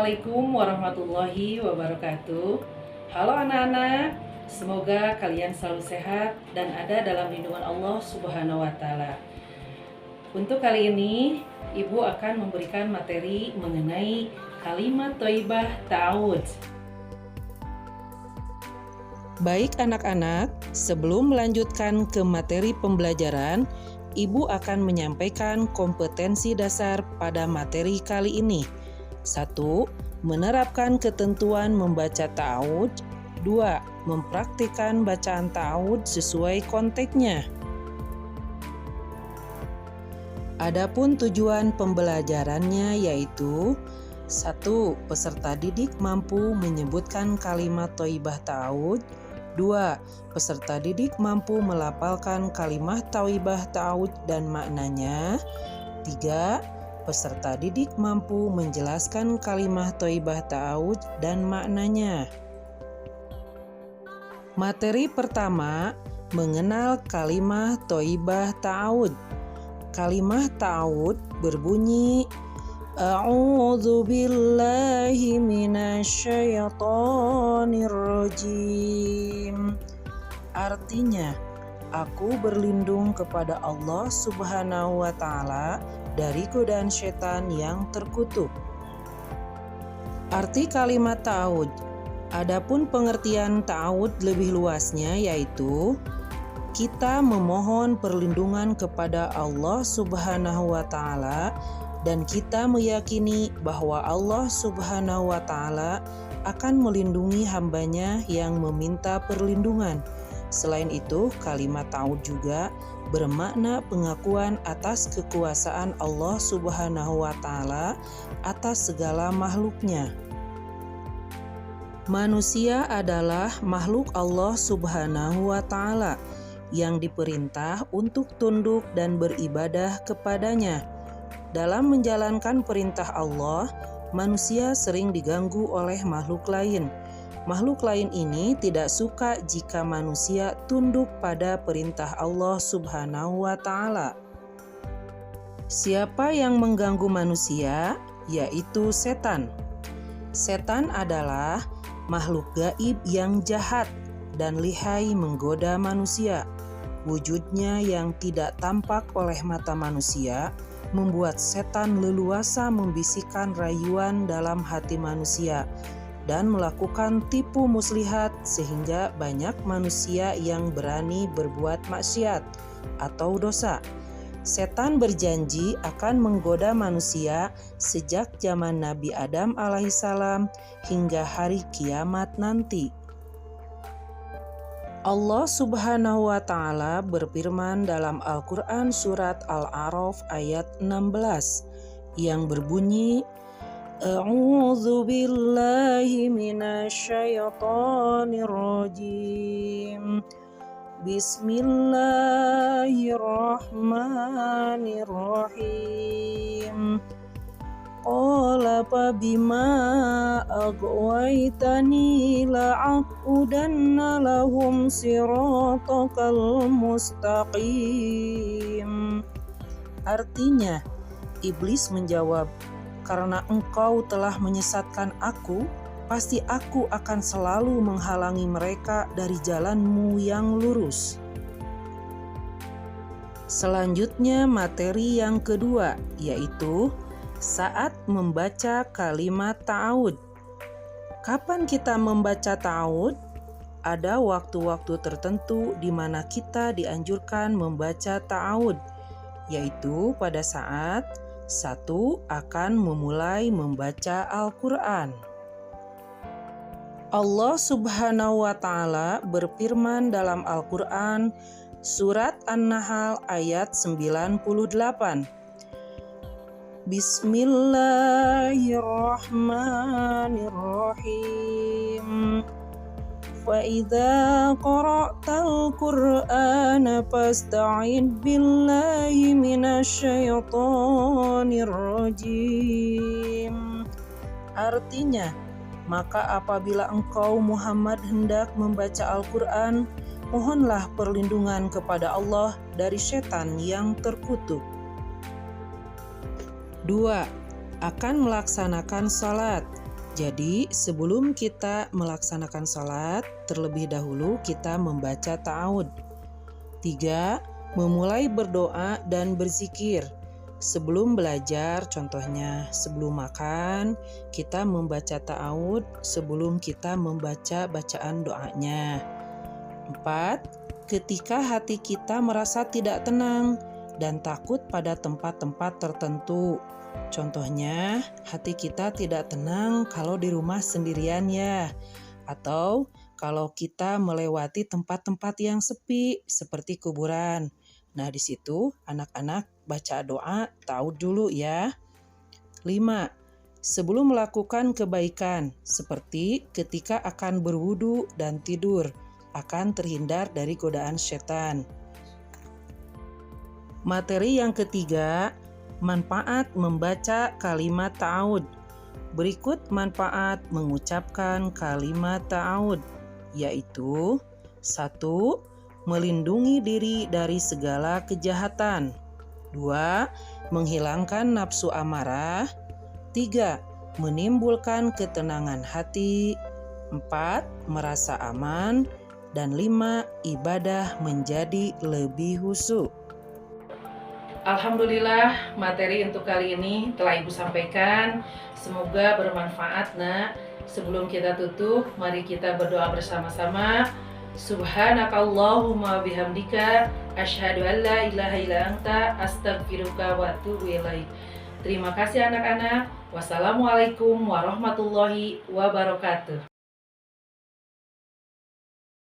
Assalamualaikum warahmatullahi wabarakatuh. Halo anak-anak, semoga kalian selalu sehat dan ada dalam lindungan Allah Subhanahu wa Ta'ala. Untuk kali ini, Ibu akan memberikan materi mengenai kalimat thayyibah ta'awudz. Baik anak-anak, sebelum melanjutkan ke materi pembelajaran, Ibu akan menyampaikan kompetensi dasar pada materi kali ini. 1. Menerapkan ketentuan membaca ta'awudz. 2. Mempraktikkan bacaan ta'awudz sesuai konteksnya. Adapun tujuan pembelajarannya yaitu 1. Peserta didik mampu menyebutkan kalimat thayyibah ta'awudz. 2. Peserta didik mampu melafalkan kalimat thayyibah ta'awudz dan maknanya. 3. Peserta didik mampu menjelaskan kalimat thayyibah ta'awudz dan maknanya. Materi pertama, mengenal kalimat thayyibah ta'awudz. Kalimat ta'awudz berbunyi A'udzu billahi minasyaitonir rajim. Artinya, aku berlindung kepada Allah Subhanahu wa Ta'ala dari godaan setan yang terkutuk. Arti kalimat ta'awudz. Adapun pengertian ta'awudz lebih luasnya yaitu kita memohon perlindungan kepada Allah Subhanahu wa Ta'ala dan kita meyakini bahwa Allah Subhanahu wa Ta'ala akan melindungi hambanya yang meminta perlindungan. Selain itu, kalimat ta'awudz juga bermakna pengakuan atas kekuasaan Allah Subhanahu wa Ta'ala atas segala makhluknya. Manusia adalah makhluk Allah Subhanahu wa Ta'ala yang diperintah untuk tunduk dan beribadah kepadanya. Dalam menjalankan perintah Allah, manusia sering diganggu oleh makhluk lain. Makhluk lain ini tidak suka jika manusia tunduk pada perintah Allah Subhanahu wa Ta'ala. Siapa yang mengganggu manusia? Yaitu setan. Setan adalah makhluk gaib yang jahat dan lihai menggoda manusia. Wujudnya yang tidak tampak oleh mata manusia membuat setan leluasa membisikkan rayuan dalam hati manusia dan melakukan tipu muslihat sehingga banyak manusia yang berani berbuat maksiat atau dosa. Setan berjanji akan menggoda manusia sejak zaman Nabi Adam alaihissalam hingga hari kiamat nanti. Allah Subhanahu wa Ta'ala berfirman dalam Al-Quran surat Al-A'raf ayat 16 yang berbunyi A'udzu billahi minasyaitonir rajim. Bismillahirrahmanirrahim. Qala fabima aghwaytani la'aqudanna lahum siratakal mustaqim. Artinya, iblis menjawab, karena engkau telah menyesatkan aku, pasti aku akan selalu menghalangi mereka dari jalanmu yang lurus. Selanjutnya materi yang kedua, yaitu saat membaca kalimat ta'awudz. Kapan kita membaca ta'awudz? Ada waktu-waktu tertentu di mana kita dianjurkan membaca ta'awudz, yaitu pada saat 1. Akan memulai membaca Al-Quran. Allah Subhanahu wa Ta'ala berfirman dalam Al-Quran surat An-Nahl ayat 98. Bismillahirrahmanirrahim. Fa idza qara'tal Qur'ana fasta'id billahi minasyaitonir rajim. Artinya, maka apabila engkau Muhammad hendak membaca Al-Quran, mohonlah perlindungan kepada Allah dari setan yang terkutuk. 2. Akan melaksanakan salat. Jadi, sebelum kita melaksanakan salat, terlebih dahulu kita membaca ta'awud. 3. Memulai berdoa dan berzikir. Sebelum belajar, contohnya sebelum makan, kita membaca ta'awud sebelum kita membaca bacaan doanya. 4. Ketika hati kita merasa tidak tenang dan takut pada tempat-tempat tertentu. Contohnya, hati kita tidak tenang kalau di rumah sendirian ya, atau kalau kita melewati tempat-tempat yang sepi seperti kuburan. Nah, di situ anak-anak baca doa ta'awud dulu ya. 5. Sebelum melakukan kebaikan, seperti ketika akan berwudu dan tidur, akan terhindar dari godaan setan. Materi yang ketiga, manfaat membaca kalimat ta'awud. Berikut manfaat mengucapkan kalimat ta'awud, yaitu 1. Melindungi diri dari segala kejahatan. 2. Menghilangkan nafsu amarah. 3. Menimbulkan ketenangan hati. 4. Merasa aman. Dan 5. Ibadah menjadi lebih khusyuk. Alhamdulillah, materi untuk kali ini telah Ibu sampaikan. Semoga bermanfaat, Nak. Sebelum kita tutup, mari kita berdoa bersama-sama. Subhanakallahumma bihamdika asyhadu an la ilaha illa anta astaghfiruka wa atubu ilaik. Terima kasih anak-anak. Wassalamualaikum warahmatullahi wabarakatuh.